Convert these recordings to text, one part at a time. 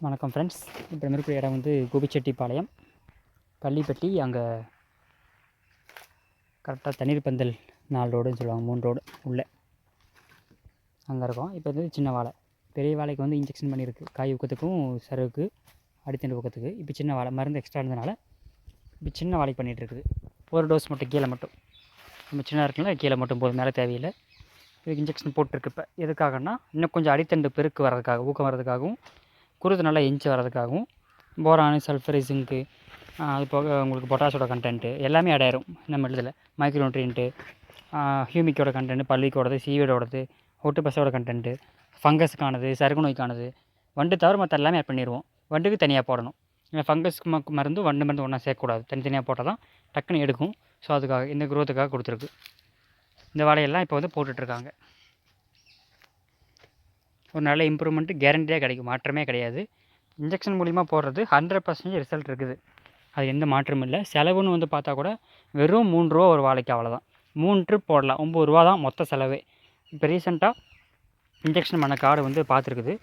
வணக்கம் ஃப்ரெண்ட்ஸ். இப்போ இருக்கிற இடம் வந்து கோபிச்செட்டிப்பாளையம் பள்ளிப்பட்டி. அங்கே கரெக்டாக தண்ணீர் பந்தல் 4 ரோடுன்னு சொல்லுவாங்க, 3 ரோடு உள்ளே அங்கே இருக்கும். இப்போ வந்து சின்ன வாழை, பெரிய வாழைக்கு வந்து இன்ஜெக்ஷன் பண்ணியிருக்கு, காய் ஊக்கத்துக்கும் சருவுக்கு அடித்தண்டு ஊக்கத்துக்கு. இப்போ சின்ன வாழை மருந்து எக்ஸ்ட்ரா இருந்ததுனால இப்போ சின்ன வாழைக்கு பண்ணிகிட்ருக்குது. ஒரு டோஸ் மட்டும் கீழே மட்டும், நம்ம சின்ன இருக்குல்ல கீழே மட்டும் போதும், மேலே தேவையில்லை. இதுக்கு இன்ஜெக்ஷன் போட்டிருக்கு. இப்போ எதுக்காகன்னா இன்னும் கொஞ்சம் அடித்தண்டு பெருக்கு வர்றதுக்காக, ஊக்கம் வர்றதுக்காகவும், குருது நல்லா இன்ச்சு வர்றதுக்காகவும், போரானு சல்ஃபர் ஜிங்க்கு, அது போக உங்களுக்கு பொட்டாஷோட கண்டென்ட்டு எல்லாமே ஆட் ஆயிரும் நம்ம இதில். மைக்ரோ நியூட்ரியன்ட்டு, ஹியூமிக்கோட கண்டென்ட், பள்ளிக்கோடது, சீவியோடது, ஒட்டு பசோட கண்டென்ட்டு, ஃபங்கஸுக்கானது, சருகு நோய்க்கானது, வண்டு தவிர மற்ற எல்லாமே ஆட் பண்ணிடுவோம். வண்டுக்கு தனியாக போடணும். ஃபங்கஸ்க்கு மருந்து வண்டு மருந்து ஒன்றா சேர்க்கக்கூடாது, தனித்தனியாக போட்டால் தான் டக்குன்னு எடுக்கும். ஸோ அதுக்காக இந்த குரோத்துக்காக கொடுத்துருக்கு. இந்த வாழையெல்லாம் இப்போ வந்து போட்டுட்ருக்காங்க. ஒரு நல்ல இம்ப்ரூவ்மெண்ட்டு கேரண்டியாக கிடைக்கும், மாற்றமே கிடையாது. இன்ஜெக்ஷன் மூலிமா போடுறது 100% ரிசல்ட் இருக்குது, அது எந்த மாற்றமும் இல்லை. செலவுன்னு வந்து பார்த்தா கூட வெறும் 3 ரூபா ஒரு வாழைக்கு, அவ்வளோதான். 3 ட்ரிப் போடலாம், 9 ரூபா தான் மொத்த செலவே. இப்போ ரீசெண்டாக இன்ஜெக்ஷன் பண்ண காடு வந்து பார்த்துருக்குது.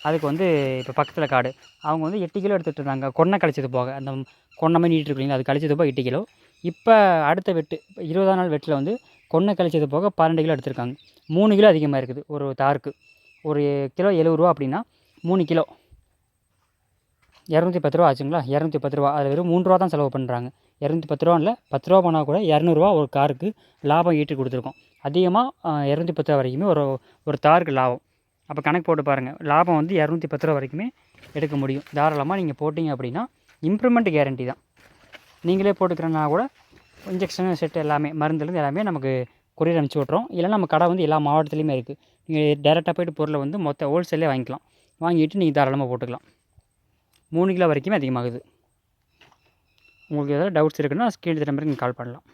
அதுக்கு வந்து இப்போ பக்கத்தில் காடு அவங்க வந்து 8 கிலோ எடுத்துகிட்டு இருந்தாங்க, கொன்னை கழிச்சது போக. அந்த கொன்னை மாதிரி நீட்டு இருக்கீங்களா, அது கழிச்சது போக 8 கிலோ. இப்போ அடுத்த வெட்டு, 20ஆம் நாள் வெட்டில் வந்து கொன்னை கழிச்சது போக 12 கிலோ எடுத்திருக்காங்க. 3 கிலோ அதிகமாக இருக்குது ஒரு தாருக்கு. ஒரு கிலோ 70 ரூபா அப்படின்னா 3 கிலோ 210 ரூபா ஆச்சுங்களா. 210 ரூபா, அதில் வெறும் 3 ரூபா தான் செலவு பண்ணுறாங்க. 210 ரூபா இல்லை, 10 ரூபா போனால் கூட 200 ஒரு காருக்கு லாபம் ஈட்டி கொடுத்துருக்கோம். அதிகமாக 210 ரூபா வரைக்குமே ஒரு தாருக்கு லாபம். அப்போ கணக்கு போட்டு பாருங்கள், லாபம் வந்து 210 ரூபா வரைக்குமே எடுக்க முடியும். தாராளமாக நீங்கள் போட்டிங்க அப்படின்னா இம்ப்ரூவ்மெண்ட் கேரண்டி தான். நீங்களே போட்டுக்கிறனா கூட இன்ஜெக்ஷனு செட்டு எல்லாமே, மருந்துலேருந்து எல்லாமே நமக்கு கொரியர் அனுப்பிச்சி விட்றோம். இல்லைனா நம்ம கடை வந்து எல்லா மாவட்டத்துலேயுமே இருக்குது. நீங்கள் டேரெக்டாக போய்ட்டு பொருளை வந்து மொத்த ஹோல்சேலே வாங்கிக்கலாம். வாங்கிட்டு நீங்கள் தாராளமாக போட்டுக்கலாம். 3 கிலோ வரைக்குமே அதிகமாகுது. உங்களுக்கு ஏதாவது டவுட்ஸ் இருக்குன்னா ஸ்க்ரீன் நம்பருக்கு நீங்கள் கால் பண்ணலாம்.